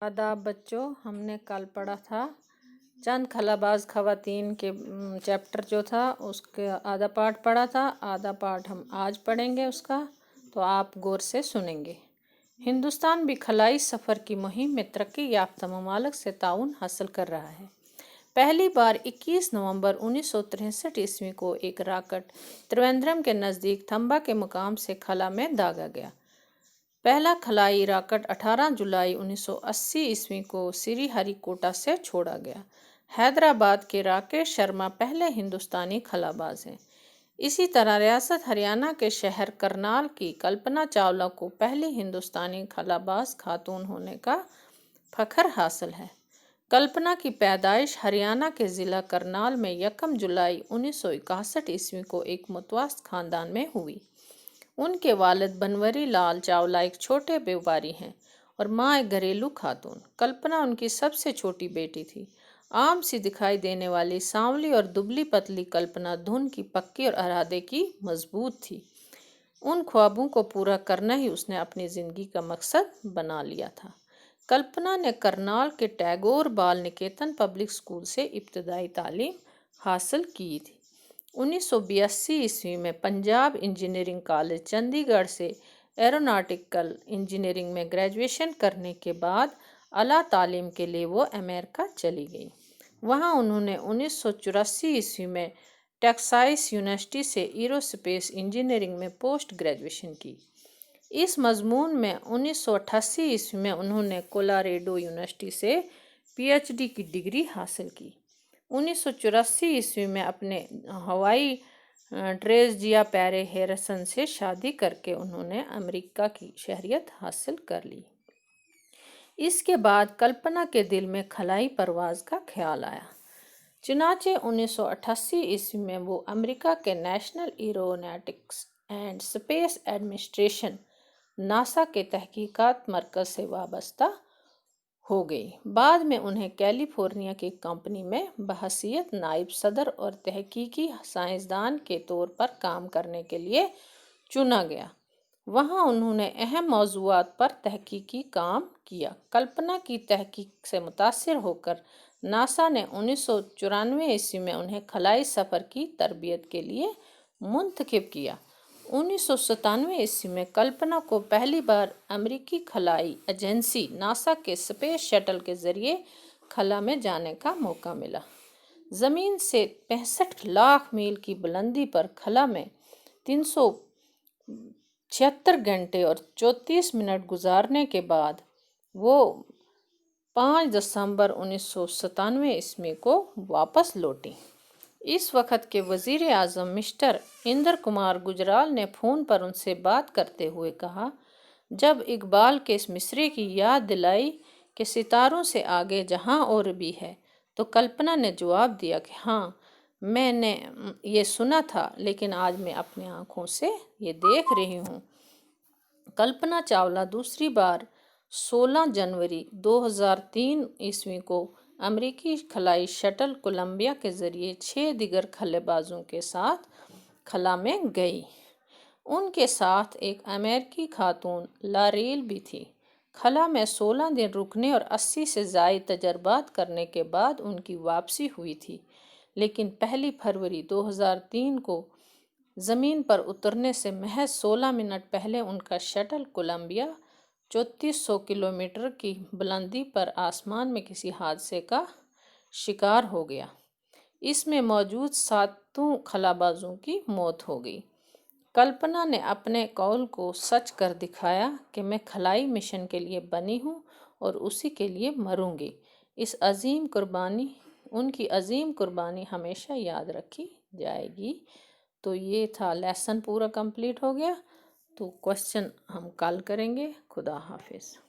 आदाब बच्चों, हमने कल पढ़ा था चंद खलाबाज खवातीन के चैप्टर जो था उसके आधा पार्ट पढ़ा था। आधा पार्ट हम आज पढ़ेंगे उसका, तो आप गौर से सुनेंगे। हिंदुस्तान भी खलाई सफ़र की मुहिम में तरक्की याफ्ता ममालिक से ताउन हासिल कर रहा है। पहली बार 21 नवंबर 1963 ईस्वी को एक रॉकेट त्रिवेंद्रम के नज़दीक थंबा के मुकाम से खला में दागा गया। पहला खलाई रॉकेट 18 जुलाई 1980 ईस्वी को श्रीहरिकोटा से छोड़ा गया। हैदराबाद के राकेश शर्मा पहले हिंदुस्तानी खलाबाज हैं। इसी तरह रियासत हरियाणा के शहर करनाल की कल्पना चावला को पहली हिंदुस्तानी खलाबाज खातून होने का फख्र हासिल है। कल्पना की पैदाइश हरियाणा के ज़िला करनाल में 1 जुलाई 1961 ईस्वी को एक मुतवस्सित ख़ानदान में हुई। उनके वालिद बनवरी लाल चावला एक छोटे व्यापारी हैं और माँ एक घरेलू खातून। कल्पना उनकी सबसे छोटी बेटी थी। आम सी दिखाई देने वाली सांवली और दुबली पतली कल्पना धुन की पक्की और इरादे की मजबूत थी। उन ख्वाबों को पूरा करना ही उसने अपनी ज़िंदगी का मकसद बना लिया था। कल्पना ने करनाल के टैगोर बाल निकेतन पब्लिक स्कूल से इब्तदाई तालीम हासिल की थी। 1982 ईस्वी में पंजाब इंजीनियरिंग कॉलेज चंडीगढ़ से एरोनॉटिकल इंजीनियरिंग में ग्रेजुएशन करने के बाद आला तालीम के लिए वो अमेरिका चली गई। वहाँ उन्होंने 1984 ईस्वी में टेक्सास यूनिवर्सिटी से एरोस्पेस इंजीनियरिंग में पोस्ट ग्रेजुएशन की। इस मजमून में 1988 ईस्वी में उन्होंने कोलोराडो यूनिवर्सिटी से पीएचडी की डिग्री हासिल की। 1984 ईस्वी में अपने हवाई ट्रेजिया पैरे हैरिसन से शादी करके उन्होंने अमेरिका की शहरियत हासिल कर ली। इसके बाद कल्पना के दिल में खलाई परवाज का ख्याल आया। चुनाचे 1988 ईस्वी में वो अमेरिका के national aeronautics and space administration NASA के तहकीकात मरकज़ से वाबस्ता हो गई। बाद में उन्हें कैलिफोर्निया की कंपनी में बहसीयत नायब सदर और तहकीकी साइंसदान के तौर पर काम करने के लिए चुना गया। वहाँ उन्होंने अहम मौज़ूआत पर तहकीकी काम किया। कल्पना की तहकीक से मुतासिर होकर नासा ने 1994 ईस्वी में उन्हें खलाई सफ़र की तरबियत के लिए मुंतखब किया। 1997 ईस्वी में कल्पना को पहली बार अमेरिकी खलाई एजेंसी नासा के स्पेस शटल के ज़रिए खला में जाने का मौका मिला। ज़मीन से 65 लाख मील की बुलंदी पर खला में 376 घंटे और 34 मिनट गुजारने के बाद वो 5 दिसंबर 1997 ईस्वी को वापस लौटी। इस वक्त के वज़ीर आज़म मिस्टर इंदर कुमार गुजराल ने फ़ोन पर उनसे बात करते हुए कहा, जब इकबाल के इस मिसरे की याद दिलाई कि सितारों से आगे जहां और भी है, तो कल्पना ने जवाब दिया कि हाँ, मैंने ये सुना था, लेकिन आज मैं अपनी आँखों से ये देख रही हूँ। कल्पना चावला दूसरी बार 16 जनवरी 2003 ईस्वी को अमेरिकी खलाई शटल कोलंबिया के ज़रिए 6 दिगर खलेबाजों के साथ खला में गई। उनके साथ एक अमेरिकी खातून लारेल भी थी। खला में 16 दिन रुकने और 80 से ज़ायद तजर्बात करने के बाद उनकी वापसी हुई थी, लेकिन 1 फरवरी 2003 को ज़मीन पर उतरने से महज 16 मिनट पहले उनका शटल कोलंबिया 3400 किलोमीटर की बुलंदी पर आसमान में किसी हादसे का शिकार हो गया। इसमें मौजूद 7 खलाबाजों की मौत हो गई। कल्पना ने अपने कौल को सच कर दिखाया कि मैं खलाई मिशन के लिए बनी हूँ और उसी के लिए मरूंगी। उनकी अजीम कुर्बानी हमेशा याद रखी जाएगी। तो ये था लेसन पूरा कंप्लीट हो गया। तो क्वेश्चन हम कल करेंगे। खुदा हाफिज़।